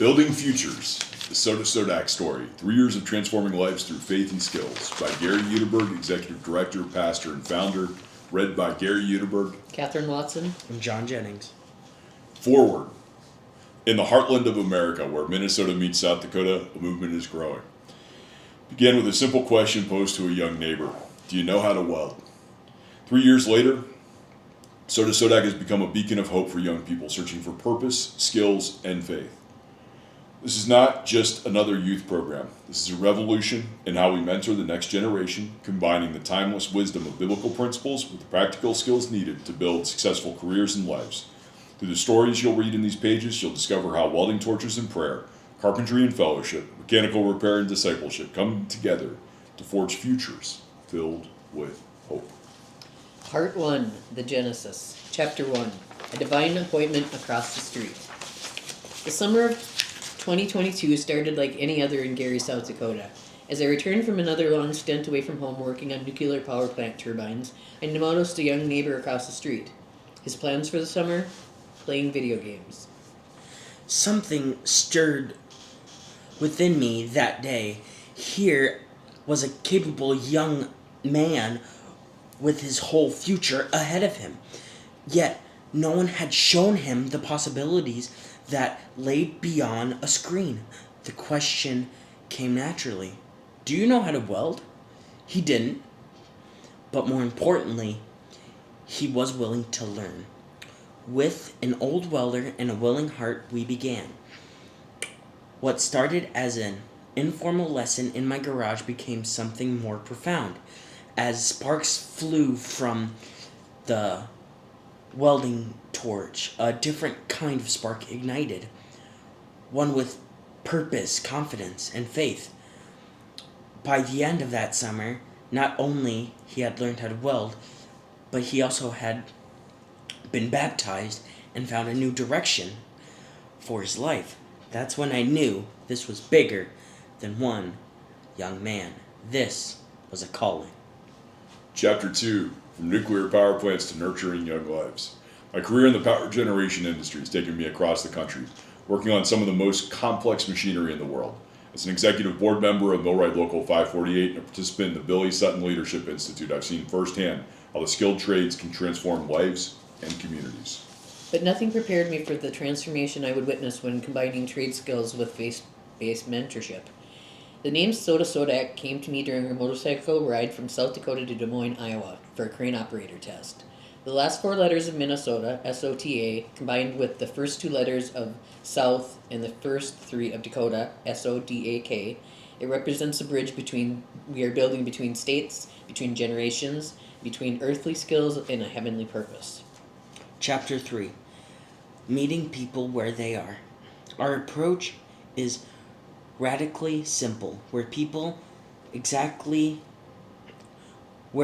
Building Futures, the SotaSoDak Story, 3 years of transforming lives through faith and skills, by Gary Hudiburgh, Executive Director, Pastor, and Founder, read by Gary Hudiburgh, Catherine Watson, and John Jennings. Forward. In the heartland of America, where Minnesota meets South Dakota, a movement is growing. Begin with a simple question posed to a young neighbor. Do you know how to weld? 3 years later, SotaSoDak has become a beacon of hope for young people searching for purpose, skills, and faith. This is not just another youth program. This is a revolution in how we mentor the next generation, combining the timeless wisdom of biblical principles with the practical skills needed to build successful careers and lives. Through the stories you'll read in these pages, you'll discover how welding torches and prayer, carpentry and fellowship, mechanical repair and discipleship come together to forge futures filled with hope. Part 1, The Genesis. Chapter 1, A Divine Appointment Across the Street. The summer of 2022 started like any other in Gary, South Dakota. As I returned from another long stint away from home working on nuclear power plant turbines, I noticed a young neighbor across the street. His plans for the summer? Playing video games. Something stirred within me that day. Here was a capable young man with his whole future ahead of him. Yet no one had shown him the possibilities that lay beyond a screen. The question came naturally. Do you know how to weld? He didn't. But more importantly, he was willing to learn. With an old welder and a willing heart, we began. What started as an informal lesson in my garage became something more profound. As sparks flew from the welding torch, a different kind of spark ignited, one with purpose, confidence, and faith. By the end of that summer, not only he had learned how to weld, but he also had been baptized and found a new direction for his life. That's when I knew this was bigger than one young man. This was a calling. Chapter 2, From Nuclear Power Plants to Nurturing Young Lives. My career in the power generation industry has taken me across the country, working on some of the most complex machinery in the world. As an executive board member of Millwright Local 548 and a participant in the Billy Sutton Leadership Institute, I've seen firsthand how the skilled trades can transform lives and communities. But nothing prepared me for the transformation I would witness when combining trade skills with faith-based mentorship. The name SotaSoDak came to me during a motorcycle ride from South Dakota to Des Moines, Iowa, for a crane operator test. The last 4 letters of Minnesota, SOTA, combined with the first 2 letters of South and the first 3 of Dakota, SODAK, it represents a bridge we are building between states, between generations, between earthly skills and a heavenly purpose. Chapter 3, Meeting People Where They Are. Our approach is radically simple, where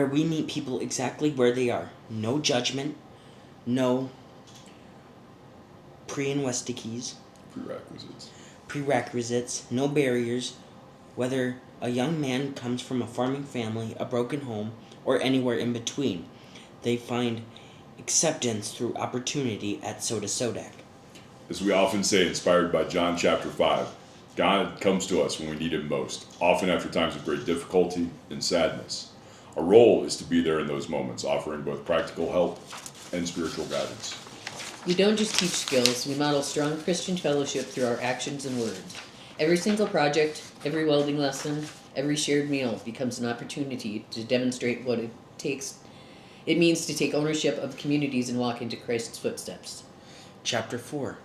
we meet people exactly where they are. No judgment, no prerequisites, no barriers. Whether a young man comes from a farming family, a broken home, or anywhere in between, they find acceptance through opportunity at SotaSoDak. As we often say, inspired by John chapter 5, God comes to us when we need Him most, often after times of great difficulty and sadness. Our role is to be there in those moments, offering both practical help and spiritual guidance. We don't just teach skills, we model strong Christian fellowship through our actions and words. Every single project, every welding lesson, every shared meal becomes an opportunity to demonstrate what it means to take ownership of communities and walk into Christ's footsteps. Chapter 4,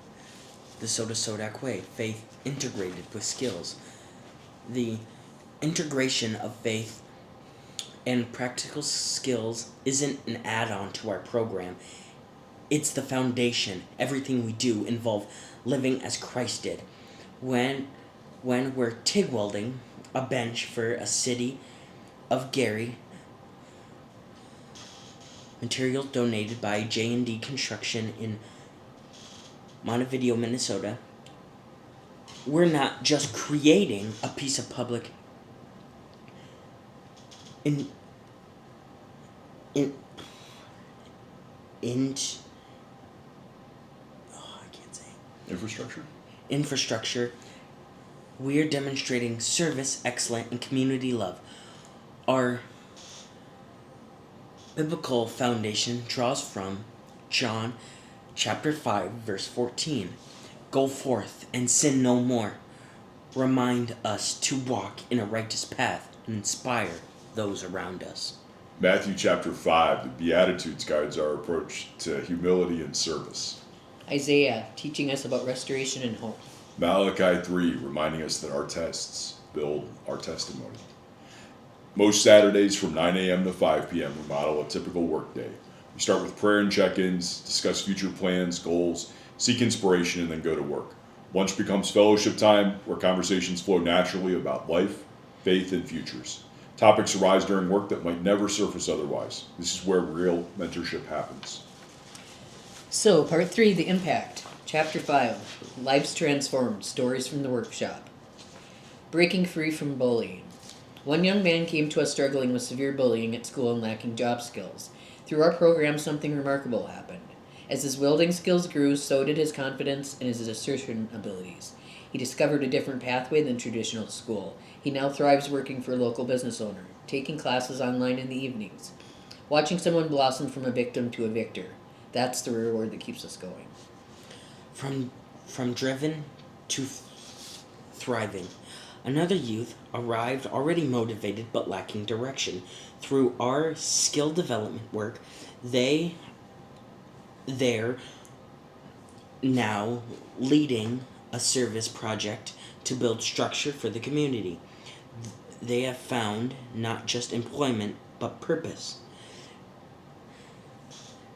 The SotaSoDak Way, Faith Integrated with Skills. The integration of faith and practical skills isn't an add-on to our program. It's the foundation. Everything we do involves living as Christ did. When we're TIG welding a bench for a city of Gary, material donated by J&D Construction in Montevideo, Minnesota, we're not just creating a piece of public infrastructure, we're demonstrating service, excellence, and community love. Our biblical foundation draws from John chapter 5, verse 14. Go forth and sin no more. Remind us to walk in a righteous path and inspire those around us. Matthew chapter 5, the Beatitudes guides our approach to humility and service. Isaiah, teaching us about restoration and hope. Malachi 3, reminding us that our tests build our testimony. Most Saturdays from 9 a.m. to 5 p.m. we model a typical workday. We start with prayer and check-ins, discuss future plans, goals, seek inspiration, and then go to work. Lunch becomes fellowship time, where conversations flow naturally about life, faith, and futures. Topics arise during work that might never surface otherwise. This is where real mentorship happens. So, part 3, the impact. Chapter 5, lives transformed, stories from the workshop. Breaking free from bullying. One young man came to us struggling with severe bullying at school and lacking job skills. Through our program, something remarkable happened. As his welding skills grew, so did his confidence and his assertion abilities. He discovered a different pathway than traditional school. He now thrives working for a local business owner, taking classes online in the evenings. Watching someone blossom from a victim to a victor. That's the reward that keeps us going. From driven to thriving. Another youth arrived already motivated but lacking direction. Through our skill development work, they're now leading a service project to build structure for the community. They have found not just employment, but purpose.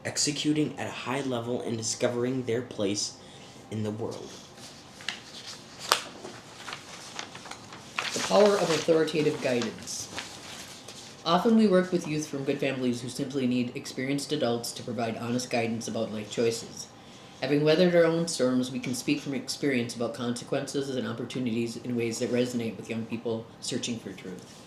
Executing at a high level and discovering their place in the world. The power of authoritative guidance. Often we work with youth from good families who simply need experienced adults to provide honest guidance about life choices. Having weathered our own storms, we can speak from experience about consequences and opportunities in ways that resonate with young people searching for truth.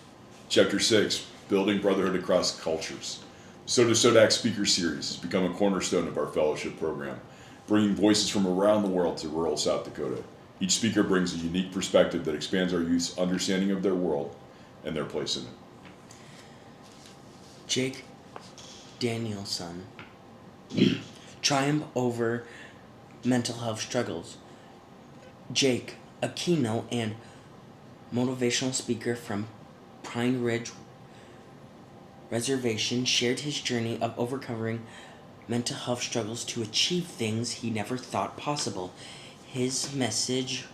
Chapter 6, Building Brotherhood Across Cultures. SotaSoDak Speaker Series has become a cornerstone of our fellowship program, bringing voices from around the world to rural South Dakota. Each speaker brings a unique perspective that expands our youth's understanding of their world and their place in it. Jake Danielson. Triumph over mental health struggles. Jake, a keynote and motivational speaker from Pine Ridge Reservation, shared his journey of overcoming mental health struggles to achieve things he never thought possible. His message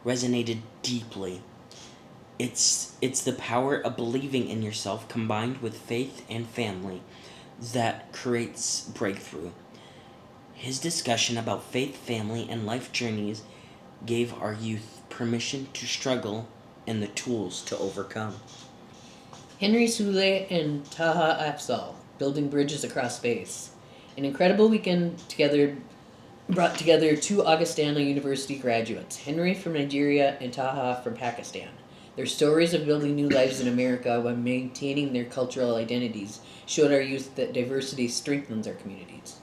resonated deeply. It's the power of believing in yourself combined with faith and family that creates breakthrough. His discussion about faith, family, and life journeys gave our youth permission to struggle and the tools to overcome. Henry Sule and Taha Afzal, building bridges across space. An incredible weekend brought together two Augustana University graduates, Henry from Nigeria and Taha from Pakistan. Their stories of building new lives in America while maintaining their cultural identities showed our youth that diversity strengthens our communities.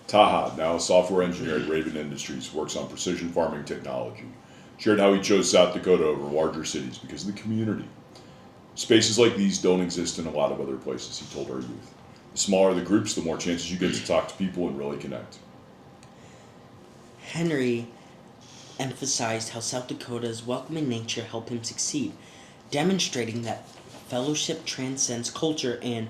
Taha, now a software engineer at Raven Industries, works on precision farming technology, shared how he chose South Dakota over larger cities because of the community. Spaces like these don't exist in a lot of other places, he told our youth. The smaller the groups, the more chances you get to talk to people and really connect. Henry emphasized how South Dakota's welcoming nature helped him succeed, demonstrating that fellowship transcends culture and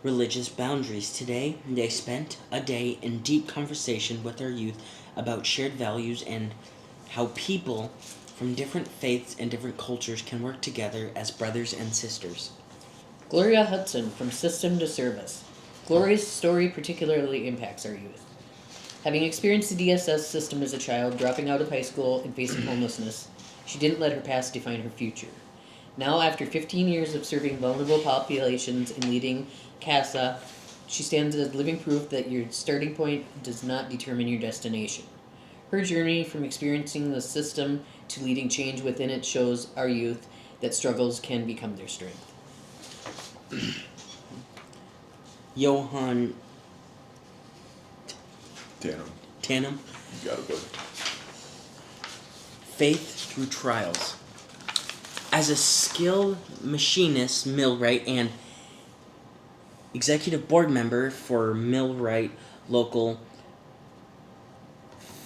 religious boundaries. Today, they spent a day in deep conversation with our youth about shared values and how people from different faiths and different cultures can work together as brothers and sisters. Gloria Hudson, from System to Service. Gloria's story particularly impacts our youth. Having experienced the DSS system as a child, dropping out of high school and facing homelessness, she didn't let her past define her future. Now, after 15 years of serving vulnerable populations and leading CASA, she stands as living proof that your starting point does not determine your destination. Her journey from experiencing the system to leading change within it shows our youth that struggles can become their strength. Johan Tandem. You got it, buddy. Faith through trials. As a skilled machinist, millwright, and executive board member for Millwright Local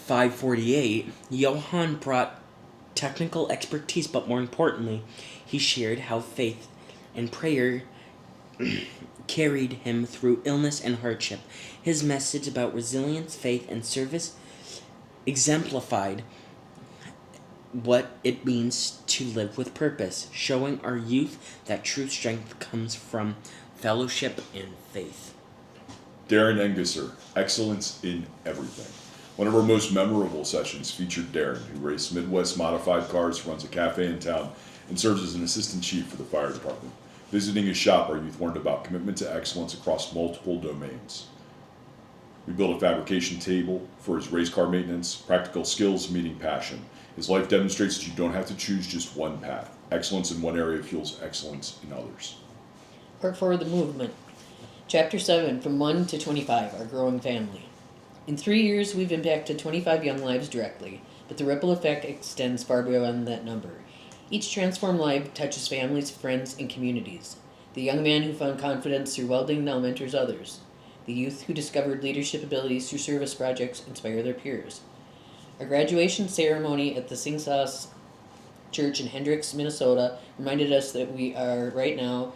548, Johann brought technical expertise, but more importantly, he shared how faith and prayer carried him through illness and hardship. His message about resilience, faith, and service exemplified what it means to live with purpose, showing our youth that true strength comes from fellowship and faith. Darren Engesser, excellence in everything. One of our most memorable sessions featured Darren, who raced Midwest modified cars, runs a cafe in town, and serves as an assistant chief for the fire department. Visiting his shop, our youth learned about commitment to excellence across multiple domains. We built a fabrication table for his race car maintenance, practical skills meeting passion. His life demonstrates that you don't have to choose just one path. Excellence in one area fuels excellence in others. Part 4 of the movement. Chapter 7, from 1 to 25, our growing family. In 3 years, we've impacted 25 young lives directly, but the ripple effect extends far beyond that number. Each transformed life touches families, friends, and communities. The young man who found confidence through welding now mentors others. The youth who discovered leadership abilities through service projects inspire their peers. Our graduation ceremony at the Sing Sauce Church in Hendricks, Minnesota, reminded us that we are right now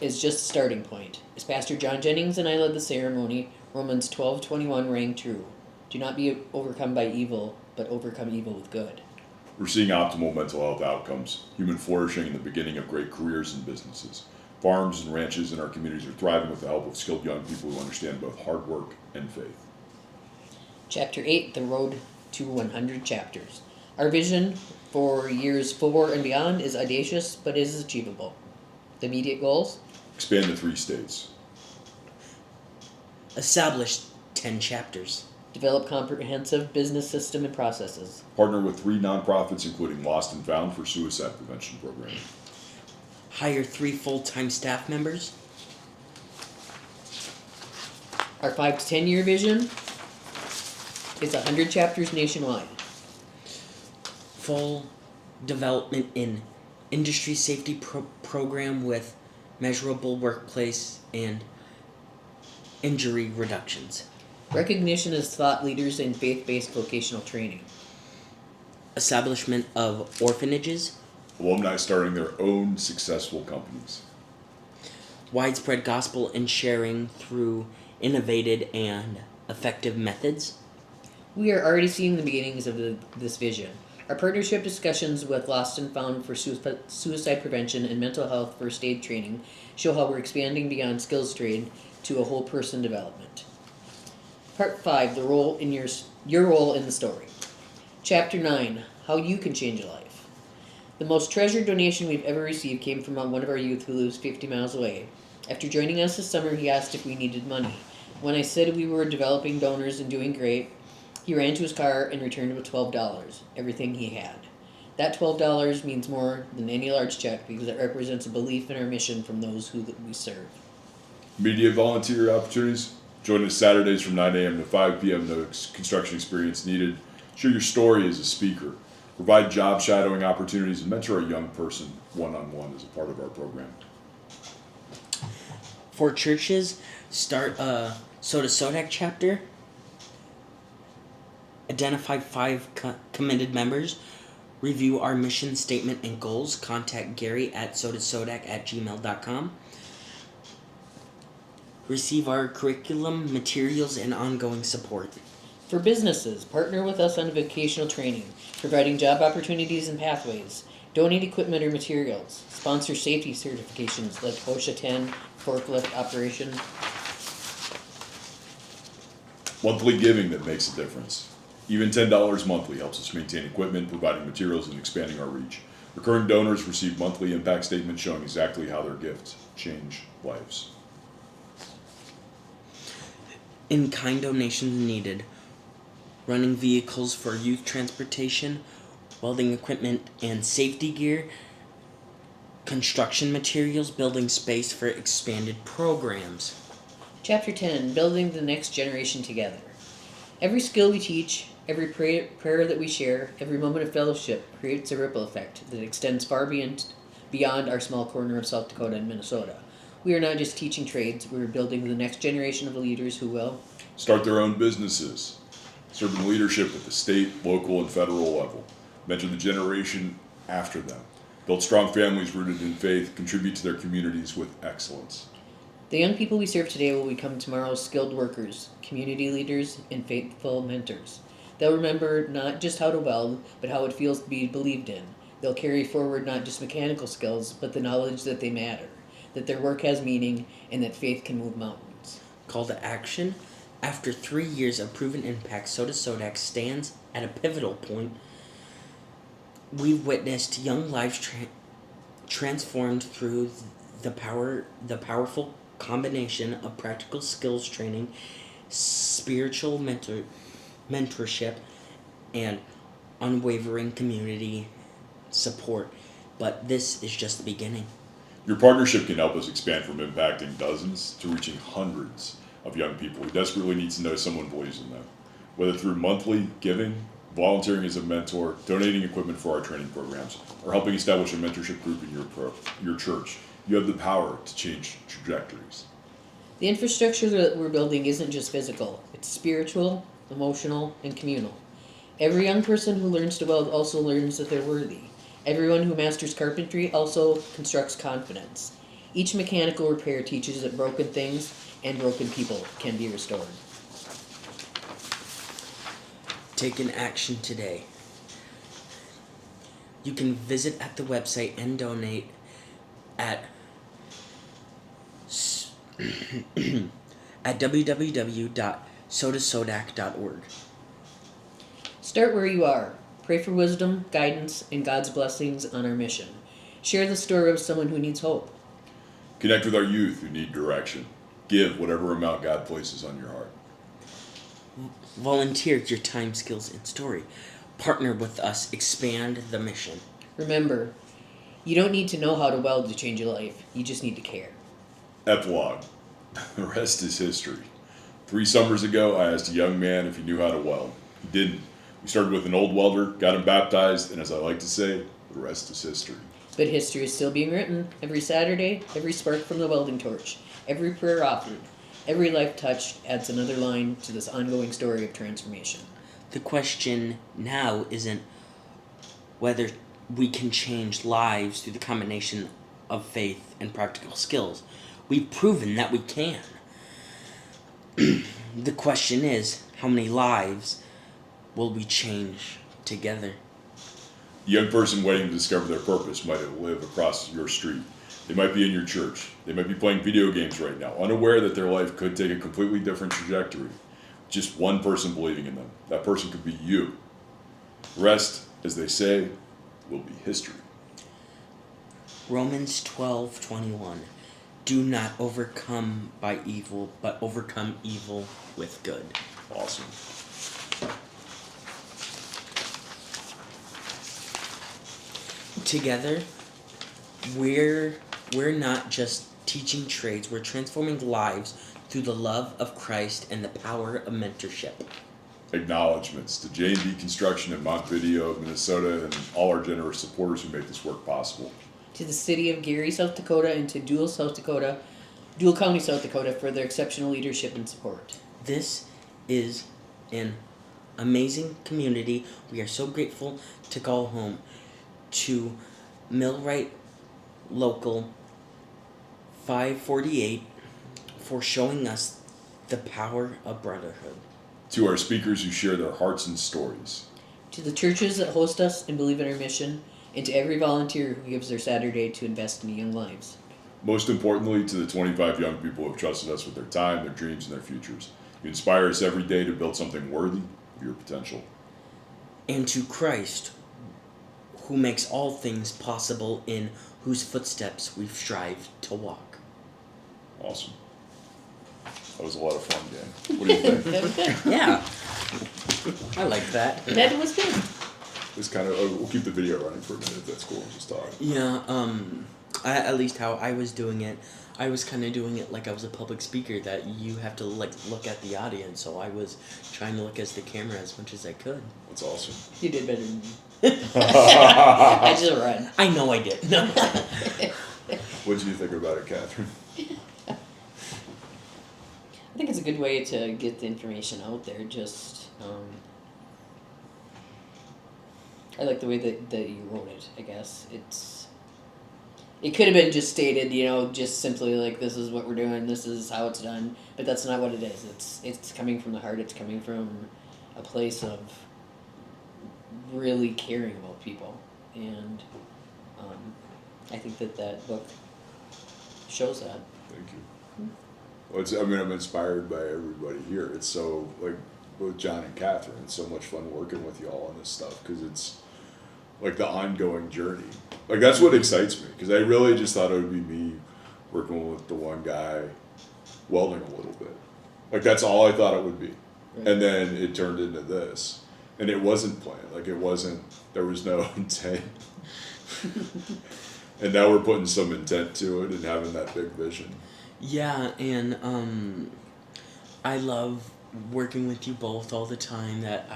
is just a starting point. As Pastor John Jennings and I led the ceremony, Romans 12:21 rang true. Do not be overcome by evil, but overcome evil with good. We're seeing optimal mental health outcomes, human flourishing, and the beginning of great careers and businesses. Farms and ranches in our communities are thriving with the help of skilled young people who understand both hard work and faith. Chapter 8, the road to 100 chapters. Our vision for years 4 and beyond is audacious, but is achievable. The immediate goals? Expand to 3 states. Establish 10 chapters. Develop comprehensive business system and processes. Partner with 3 nonprofits, including Lost and Found for suicide prevention programming. Hire 3 full-time staff members. Our 5 to 10 year vision is 100 chapters nationwide. Full development in industry safety program with measurable workplace and injury reductions. Recognition as thought leaders in faith-based vocational training. Establishment of orphanages. Alumni starting their own successful companies. Widespread gospel and sharing through innovative and effective methods. We are already seeing the beginnings of this vision. Our partnership discussions with Lost and Found for suicide prevention and mental health first aid training show how we're expanding beyond skills trade to a whole person development. Part 5, the role in your role in the story. Chapter 9, how you can change a life. The most treasured donation we've ever received came from one of our youth who lives 50 miles away. After joining us this summer, he asked if we needed money. When I said we were developing donors and doing great, he ran to his car and returned with $12, everything he had. That $12 means more than any large check because it represents a belief in our mission from those who we serve. Immediate volunteer opportunities. Join us Saturdays from 9 a.m. to 5 p.m. No construction experience needed. Share your story as a speaker. Provide job shadowing opportunities and mentor a young person one-on-one as a part of our program. For churches, start a SotaSoDak chapter. Identify 5 committed members. Review our mission statement and goals. Contact Gary at SotaSoDak@gmail.com. Receive our curriculum, materials, and ongoing support. For businesses, partner with us on vocational training, providing job opportunities and pathways. Donate equipment or materials. Sponsor safety certifications like OSHA 10, forklift operation. Monthly giving that makes a difference. Even $10 monthly helps us maintain equipment, providing materials, and expanding our reach. Recurring donors receive monthly impact statements showing exactly how their gifts change lives. In-kind donations needed. Running vehicles for youth transportation, welding equipment and safety gear, construction materials, building space for expanded programs. Chapter 10, building the next generation together. Every skill we teach, every prayer that we share, every moment of fellowship creates a ripple effect that extends far beyond our small corner of South Dakota and Minnesota. We are not just teaching trades, we are building the next generation of leaders who will Start their own businesses, serve in leadership at the state, local, and federal level, mentor the generation after them, build strong families rooted in faith, contribute to their communities with excellence. The young people we serve today will become tomorrow's skilled workers, community leaders, and faithful mentors. They'll remember not just how to weld, but how it feels to be believed in. They'll carry forward not just mechanical skills, but the knowledge that they matter, that their work has meaning, and that faith can move mountains. Call to action. After 3 years of proven impact, SotaSoDak stands at a pivotal point. We've witnessed young lives transformed through the powerful combination of practical skills training, spiritual mentorship, and unwavering community support. But this is just the beginning. Your partnership can help us expand from impacting dozens to reaching hundreds of young people who desperately need to know someone believes in them. Whether through monthly giving, volunteering as a mentor, donating equipment for our training programs, or helping establish a mentorship group in your church, you have the power to change trajectories. The infrastructure that we're building isn't just physical, it's spiritual, emotional, and communal. Every young person who learns to weld also learns that they're worthy. Everyone who masters carpentry also constructs confidence. Each mechanical repair teaches that broken things and broken people can be restored. Take an action today. You can visit at the website and donate at at www.SotaSoDak.org. Start where you are. Pray for wisdom, guidance, and God's blessings on our mission. Share the story of someone who needs hope. Connect with our youth who need direction. Give whatever amount God places on your heart. Volunteer your time, skills, and story. Partner with us. Expand the mission. Remember, you don't need to know how to weld to change your life. You just need to care. Epilogue. The rest is history. 3 summers ago, I asked a young man if he knew how to weld. He didn't. We started with an old welder, got him baptized, and as I like to say, the rest is history. But history is still being written. Every Saturday, every spark from the welding torch, every prayer offered, every life touched adds another line to this ongoing story of transformation. The question now isn't whether we can change lives through the combination of faith and practical skills. We've proven that we can. The question is, how many lives will we change together? A young person waiting to discover their purpose might live across your street. They might be in your church. They might be playing video games right now, unaware that their life could take a completely different trajectory. Just one person believing in them. That person could be you. The rest, as they say, will be history. Romans 12:21. Do not overcome by evil, but overcome evil with good. Awesome. Together, we're not just teaching trades, we're transforming lives through the love of Christ and the power of mentorship. Acknowledgements to J&B Construction in Montevideo, Minnesota, and all our generous supporters who make this work possible. To the city of Gary, South Dakota, and to Dual County, South Dakota for their exceptional leadership and support. This is an amazing community. We are so grateful to call home to Millwright Local 548 for showing us the power of brotherhood. To our speakers who share their hearts and stories. To the churches that host us and believe in our mission, and to every volunteer who gives their Saturday to invest in young lives. Most importantly, to the 25 young people who have trusted us with their time, their dreams, and their futures. You inspire us every day to build something worthy of your potential. And to Christ, who makes all things possible, in whose footsteps we strive to walk. Awesome. That was a lot of fun, gang. What do you think? That was good. Yeah. I like that. That was good. It's kind of, we'll keep the video running for a minute if that's cool. Just talk. Yeah, At least how I was doing it. I was kind of doing it like I was a public speaker, that you have to like look at the audience. So I was trying to look at the camera as much as I could. That's awesome. You did better than me. I just run. I know I did. No. What do you think about it, Catherine? I think it's a good way to get the information out there. Just, I like the way that you wrote it. I guess it could have been just stated, just simply like, this is what we're doing, this is how it's done. But that's not what it is. It's coming from the heart. It's coming from a place of really caring about people, and I think that book shows that. Thank you. Well, I'm inspired by everybody here. It's so, like, both John and Catherine, it's so much fun working with y'all on this stuff, because it's, like, the ongoing journey. Like, that's what excites me, because I really just thought it would be me working with the one guy welding a little bit. Like, that's all I thought it would be. Right. And then it turned into this. And it wasn't planned. Like, there was no intent. And now we're putting some intent to it and having that big vision. Yeah, and I love working with you both all the time. That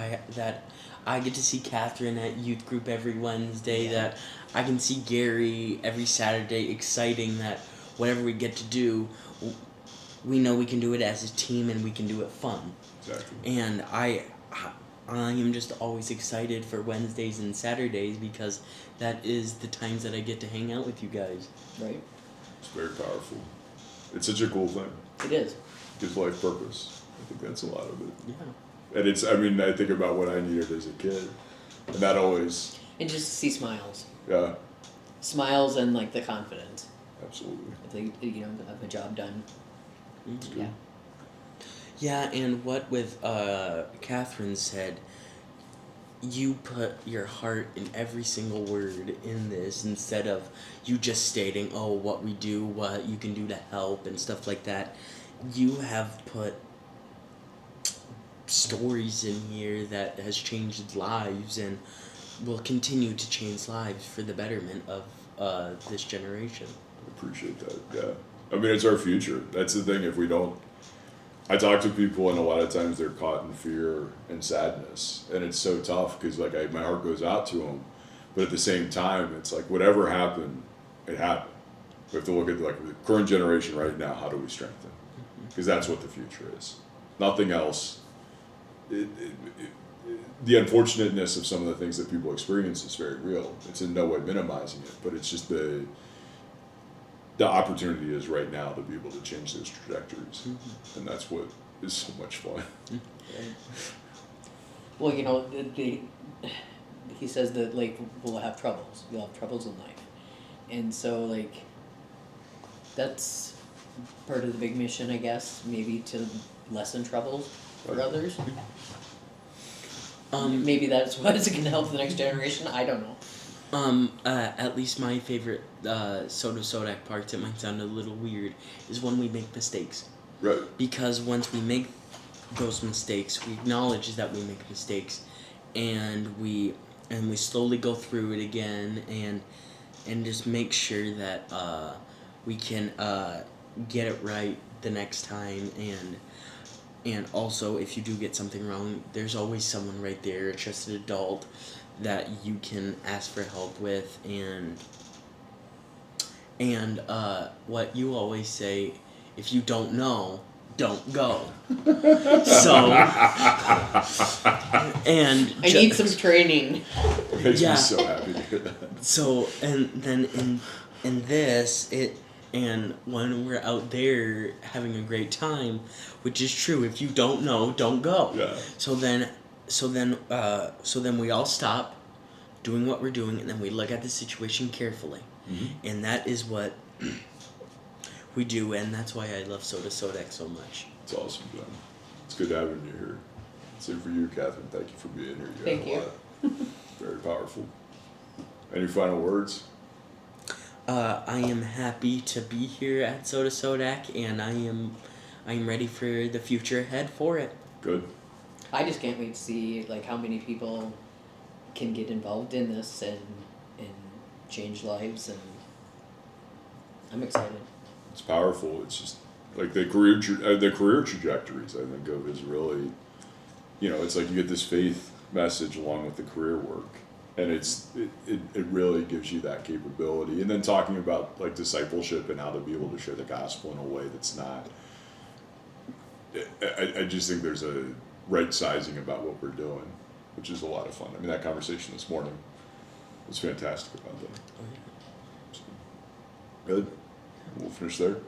I get to see Catherine at youth group every Wednesday. Yeah. That I can see Gary every Saturday. Exciting that whatever we get to do, we know we can do it as a team and we can do it fun. Exactly. And I am just always excited for Wednesdays and Saturdays, because that is the times that I get to hang out with you guys. Right. It's very powerful. It's such a cool thing. It is. Gives life purpose. I think that's a lot of it. Yeah. And I think about what I needed as a kid. And that always... And just to see smiles. Yeah. Smiles and, like, the confidence. Absolutely. Of a job done. Mm-hmm. Yeah. Yeah, and what with Catherine said, you put your heart in every single word in this, instead of you just stating, what we do, what you can do to help and stuff like that. You have put stories in here that has changed lives and will continue to change lives for the betterment of this generation. I appreciate that, yeah. It's our future. That's the thing. If we don't... I talk to people, and a lot of times they're caught in fear and sadness, and it's so tough, because my heart goes out to them, but at the same time, it's like, whatever happened, it happened. We have to look at the current generation right now. How do we strengthen? Because that's what the future is. Nothing else. The unfortunateness of some of the things that people experience is very real. It's in no way minimizing it, but it's just the opportunity is right now to be able to change those trajectories. Mm-hmm. And that's what is so much fun. Well, he says that, like, we'll have troubles. You'll have troubles in life. And so, like, that's part of the big mission, I guess, maybe to lessen troubles for others. Maybe that's what's going to help the next generation. I don't know. At least my favorite SotaSoDak parts, it might sound a little weird, is when we make mistakes. Right. Because once we make those mistakes, we acknowledge that we make mistakes, and we slowly go through it again, and just make sure that we can get it right the next time, and also, if you do get something wrong, there's always someone right there, a trusted adult, that you can ask for help with, and what you always say, if you don't know, don't go. So, and I need some training. It makes me so happy to hear that. So, and then in this, and when we're out there having a great time, which is true, if you don't know, don't go. Yeah. So then we all stop doing what we're doing, and then we look at the situation carefully. Mm-hmm. And that is what we do, and that's why I love SotaSoDak so much. It's awesome, John. It's good having you here. Same for you, Catherine. Thank you for being here. Thank you. Very powerful. Any final words? I am happy to be here at SotaSoDak, and I am ready for the future ahead for it. Good. I just can't wait to see, like, how many people can get involved in this and change lives, and I'm excited. It's powerful. It's just like the career trajectories. I think of is really, it's like you get this faith message along with the career work, and it really gives you that capability. And then talking about like discipleship and how to be able to share the gospel in a way that's not. I just think there's a right sizing about what we're doing, which is a lot of fun. I mean, that conversation this morning was fantastic about that. So, good. We'll finish there.